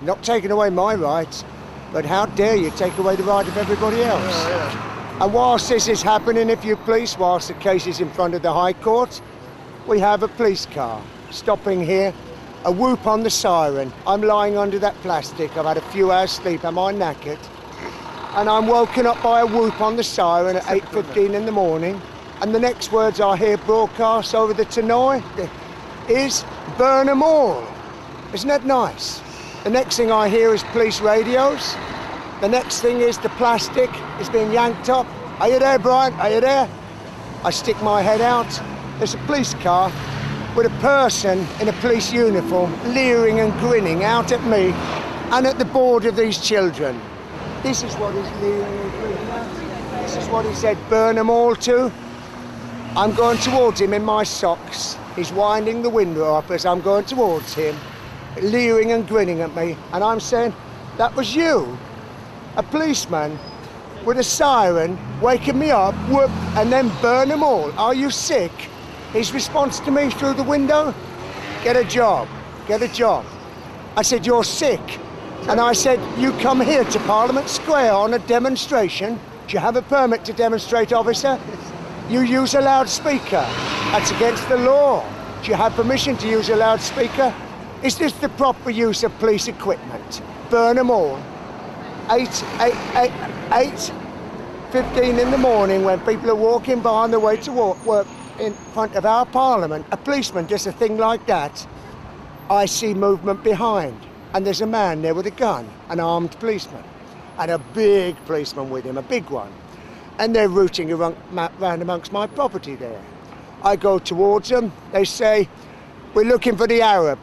Not taking away my rights, but how dare you take away the right of everybody else? And whilst this is happening, if you please, whilst the case is in front of the High Court, we have a police car stopping here, a whoop on the siren. I'm lying under that plastic. I've had a few hours sleep. Am I knackered? And I'm woken up by a whoop on the siren at 8:15 in the morning. And the next words I hear broadcast over the tannoy is, burn them all. Isn't that nice? The next thing I hear is police radios. The next thing is the plastic is being yanked up. Are you there, Brian? Are you there? I stick my head out. There's a police car with a person in a police uniform leering and grinning out at me and at the board of these children. This is what he's leering and grinning at. This is what he said, burn them all to. I'm going towards him in my socks. He's winding the window up as I'm going towards him, leering and grinning at me. And I'm saying, that was you, a policeman with a siren, waking me up, whoop, and then burn them all. Are you sick? His response to me through the window, get a job, get a job. I said, you're sick. And I said, you come here to Parliament Square on a demonstration. Do you have a permit to demonstrate, officer? You use a loudspeaker. That's against the law. Do you have permission to use a loudspeaker? Is this the proper use of police equipment? Burn them all. 8:15 in the morning when people are walking by on their way to work in front of our Parliament, a policeman does a thing like that. I see movement behind, and there's a man there with a gun, an armed policeman, and a big policeman with him, a big one. And they're rooting around amongst my property there. I go towards them, they say, we're looking for the Arab.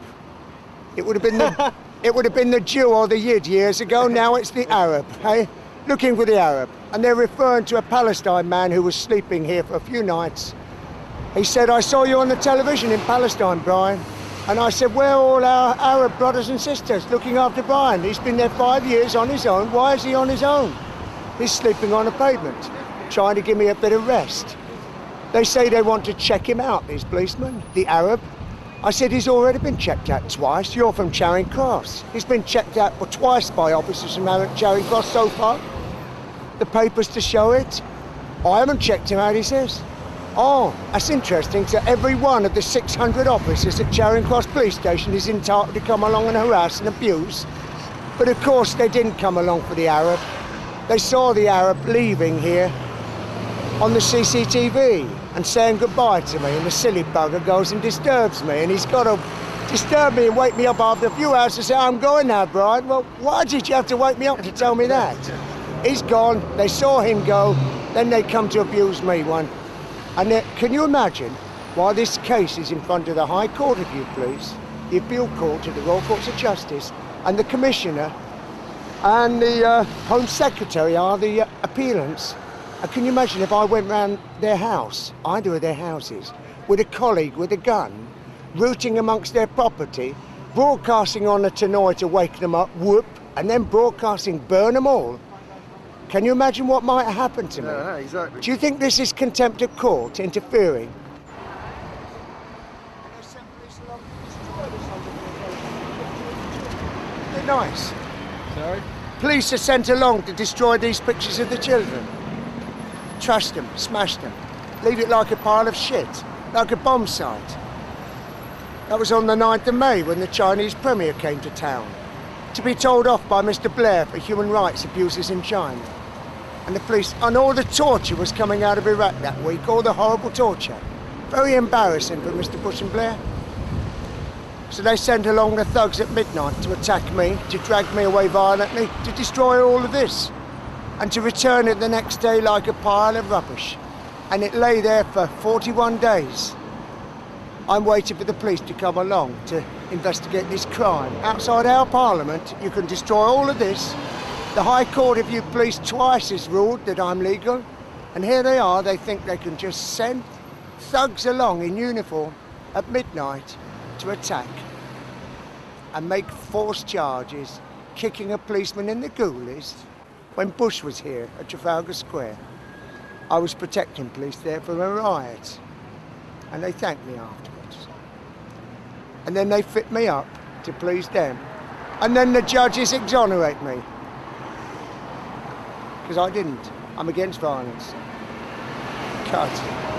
It would have been the, it would have been the Jew or the Yid years ago, now it's the Arab, hey? Looking for the Arab. And they're referring to a Palestine man who was sleeping here for a few nights. He said, I saw you on the television in Palestine, Brian. And I said, where are all our Arab brothers and sisters looking after Brian? He's been there 5 years on his own. Why is he on his own? He's sleeping on a pavement, trying to give me a bit of rest. They say they want to check him out, these policemen, the Arab. I said, he's already been checked out twice. You're from Charing Cross. He's been checked out twice by officers from Charing Cross so far. The papers to show it. I haven't checked him out, he says. Oh, that's interesting. So every one of the 600 officers at Charing Cross Police Station is entitled to come along and harass and abuse. But of course they didn't come along for the Arab. They saw the Arab leaving here on the CCTV and saying goodbye to me, and the silly bugger goes and disturbs me, and he's got to disturb me and wake me up after a few hours to say, I'm going now, Brian. Well, why did you have to wake me up to tell me that? He's gone, they saw him go, then they come to abuse me one. And can you imagine why this case is in front of the High Court, if you please, the Appeal Court of the Royal Courts of Justice, and the Commissioner and the Home Secretary are the appellants. And can you imagine if I went round their house, either of their houses, with a colleague with a gun, rooting amongst their property, broadcasting on a tannoy to wake them up, whoop, and then broadcasting, burn them all? Can you imagine what might happen to me? Yeah, exactly. Do you think this is contempt of court, interfering? They're nice. Sorry? Police are sent along to destroy these pictures of the children. Trash them, smash them, leave it like a pile of shit, like a bomb site. That was on the 9th of May when the Chinese Premier came to town, to be told off by Mr. Blair for human rights abuses in China. And the police, and all the torture was coming out of Iraq that week, all the horrible torture. Very embarrassing for Mr. Bush and Blair. So they sent along the thugs at midnight to attack me, to drag me away violently, to destroy all of this, and to return it the next day like a pile of rubbish. And it lay there for 41 days. I'm waiting for the police to come along to investigate this crime. Outside our Parliament, you can destroy all of this. The High Court, if you please, twice has ruled that I'm legal. And here they are, they think they can just send thugs along in uniform at midnight to attack and make false charges, kicking a policeman in the ghoulies. When Bush was here at Trafalgar Square, I was protecting police there from a riot, and they thanked me afterwards. And then they fit me up to please them, and then the judges exonerate me. Because I didn't. I'm against violence. Cut.